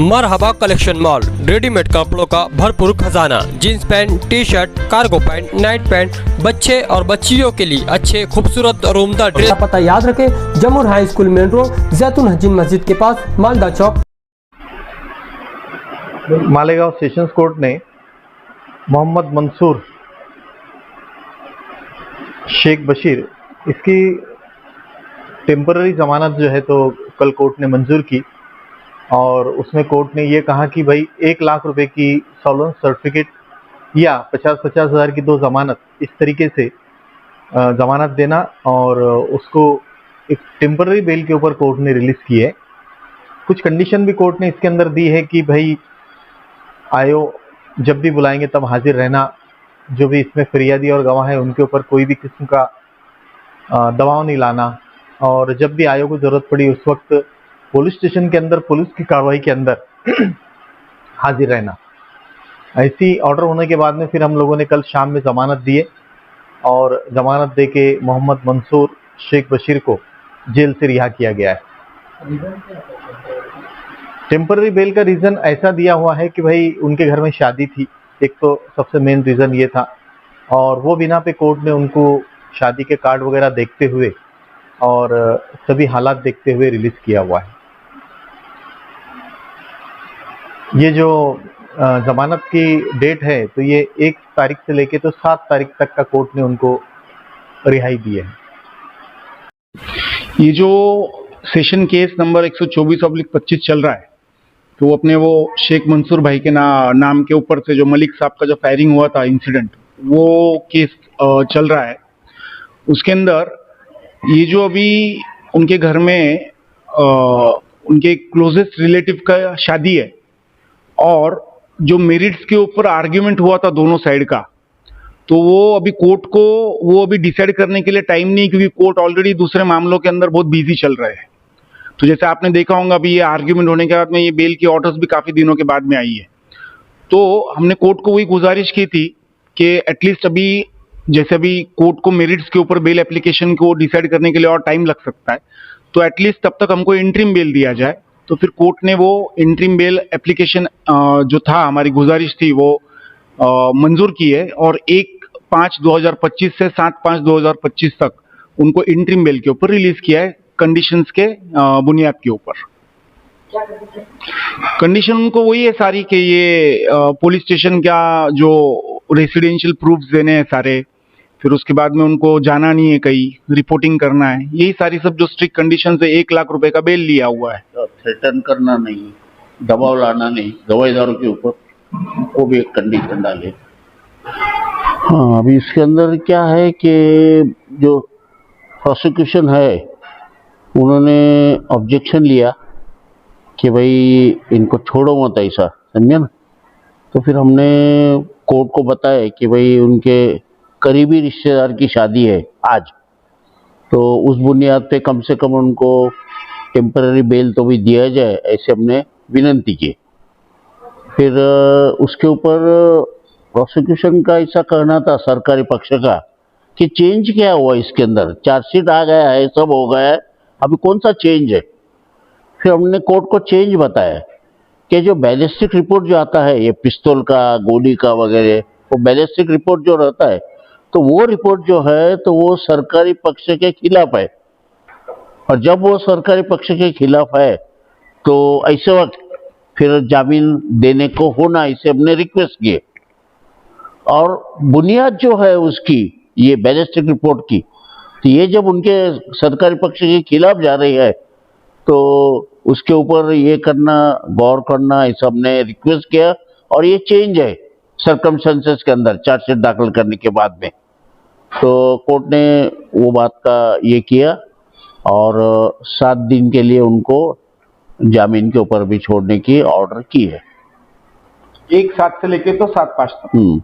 मरहबा collection mall, readymade कपड़ों का भरपूर खजाना, jeans pant, T shirt, cargo pant, night pant, बच्चे और बच्चियों के लिए अच्छे खूबसूरत और उम्दा ड्रेस। पता याद रखे, जमुर हाई स्कूल मेन रोड, जैतून हजीन मस्जिद के पास, मालदा चौक। मालेगांव सेशंस कोर्ट ने मोहम्मद मंसूर शेख बशीर इसकी टेम्पररी जमानत जो है तो कल कोर्ट ने मंजूर की और उसमें कोर्ट ने ये कहा कि भाई 1 लाख रुपए की सॉल्वेंस सर्टिफिकेट या 50-50 हज़ार की 2 जमानत, इस तरीके से जमानत देना और उसको एक टेम्पररी बेल के ऊपर कोर्ट ने रिलीज की है। कुछ कंडीशन भी कोर्ट ने इसके अंदर दी है कि भाई आयो जब भी बुलाएंगे तब हाजिर रहना, जो भी इसमें फरियादी और गवाह है उनके ऊपर कोई भी किस्म का दबाव नहीं लाना और जब भी आयोग को जरूरत पड़ी उस वक्त पुलिस स्टेशन के अंदर पुलिस की कार्रवाई के अंदर हाजिर रहना। ऐसी ऑर्डर होने के बाद में फिर हम लोगों ने कल शाम में जमानत दिए और जमानत दे के मोहम्मद मंसूर शेख बशीर को जेल से रिहा किया गया है। टेम्पररी बेल का रीज़न ऐसा दिया हुआ है कि भाई उनके घर में शादी थी, एक तो सबसे मेन रीज़न ये था और वो बिना पे कोर्ट ने उनको शादी के कार्ड वगैरह देखते हुए और सभी हालात देखते हुए रिलीज किया हुआ है। ये जो जमानत की डेट है तो ये 1 तारीख से लेके तो 7 तारीख तक का कोर्ट ने उनको रिहाई दी है। ये जो सेशन केस नंबर 124/25 चल रहा है तो अपने वो शेख मंसूर भाई के नाम के ऊपर से जो मलिक साहब का जो फायरिंग हुआ था इंसिडेंट, वो केस चल रहा है। उसके अंदर ये जो अभी उनके घर में उनके क्लोजेस्ट रिलेटिव का शादी है और जो मेरिट्स के ऊपर आर्ग्यूमेंट हुआ था दोनों साइड का, तो वो अभी कोर्ट को वो अभी डिसाइड करने के लिए टाइम नहीं, क्योंकि कोर्ट ऑलरेडी दूसरे मामलों के अंदर बहुत बिजी चल रहे हैं। तो जैसे आपने देखा होगा अभी ये आर्ग्यूमेंट होने के बाद में ये बेल की ऑर्डर्स भी काफी दिनों के बाद में आई है। तो हमने कोर्ट को वही गुजारिश की थी कि एटलीस्ट अभी जैसे अभी कोर्ट को मेरिट्स के ऊपर बेल एप्लीकेशन को डिसाइड करने के लिए और टाइम लग सकता है, तो एटलीस्ट तब तक हमको इंटरिम बेल दिया जाए। तो फिर कोर्ट ने वो इंटरिम बेल एप्लीकेशन जो था, हमारी गुजारिश थी, वो मंजूर की है और 1/5/2025 से 7/5/2025 तक उनको इंटरिम बेल के ऊपर रिलीज किया है, कंडीशंस के बुनियाद के ऊपर। कंडीशन उनको वही है सारी कि ये पुलिस स्टेशन का जो रेसिडेंशियल प्रूफ्स देने हैं सारे, फिर उसके बाद में उनको जाना नहीं है, कहीं रिपोर्टिंग करना है, यही सारी सब जो स्ट्रिक्ट कंडीशन है। 1 लाख रुपए का बेल लिया हुआ है। थ्रेटन करना नहीं, दबाव लाना नहीं गवाहीदारों के ऊपर, वो भी एक कंडीशन डाले। हाँ, अभी इसके अंदर क्या है कि जो प्रोसिक्यूशन है उन्होंने ऑब्जेक्शन लिया कि भाई इनको छोड़ो मत, ऐसा समझे ना। तो फिर हमने कोर्ट को बताया कि भाई उनके करीबी रिश्तेदार की शादी है आज, तो उस बुनियाद पे कम से कम उनको टेम्पररी बेल तो भी दिया जाए, ऐसे हमने विनती की। फिर उसके ऊपर प्रोसिक्यूशन का ऐसा कहना था सरकारी पक्ष का कि चेंज क्या हुआ इसके अंदर, चार्जशीट आ गया है, सब हो गया है, अभी कौन सा चेंज है। फिर हमने कोर्ट को चेंज बताया कि जो बैलिस्टिक रिपोर्ट जो आता है, ये पिस्तौल का, गोली का वगैरह, वो बैलिस्टिक रिपोर्ट जो रहता है तो वो रिपोर्ट जो है तो वो सरकारी पक्ष के खिलाफ है, और जब वो सरकारी पक्ष के खिलाफ है तो ऐसे वक्त फिर जामीन देने को होना, इसे हमने रिक्वेस्ट किए। और बुनियाद जो है उसकी ये बैलिस्टिक रिपोर्ट की, तो ये जब उनके सरकारी पक्ष के खिलाफ जा रही है तो उसके ऊपर ये करना, गौर करना, ऐसा हमने रिक्वेस्ट किया। और ये चेंज है सर्कमस्टेंसेस के अंदर चार्जशीट दाखिल करने के बाद में, तो कोर्ट ने वो बात का ये किया और 7 दिन के लिए उनको जामीन के ऊपर भी छोड़ने की ऑर्डर की है। 1/7 से लेके तो 7/5 तक।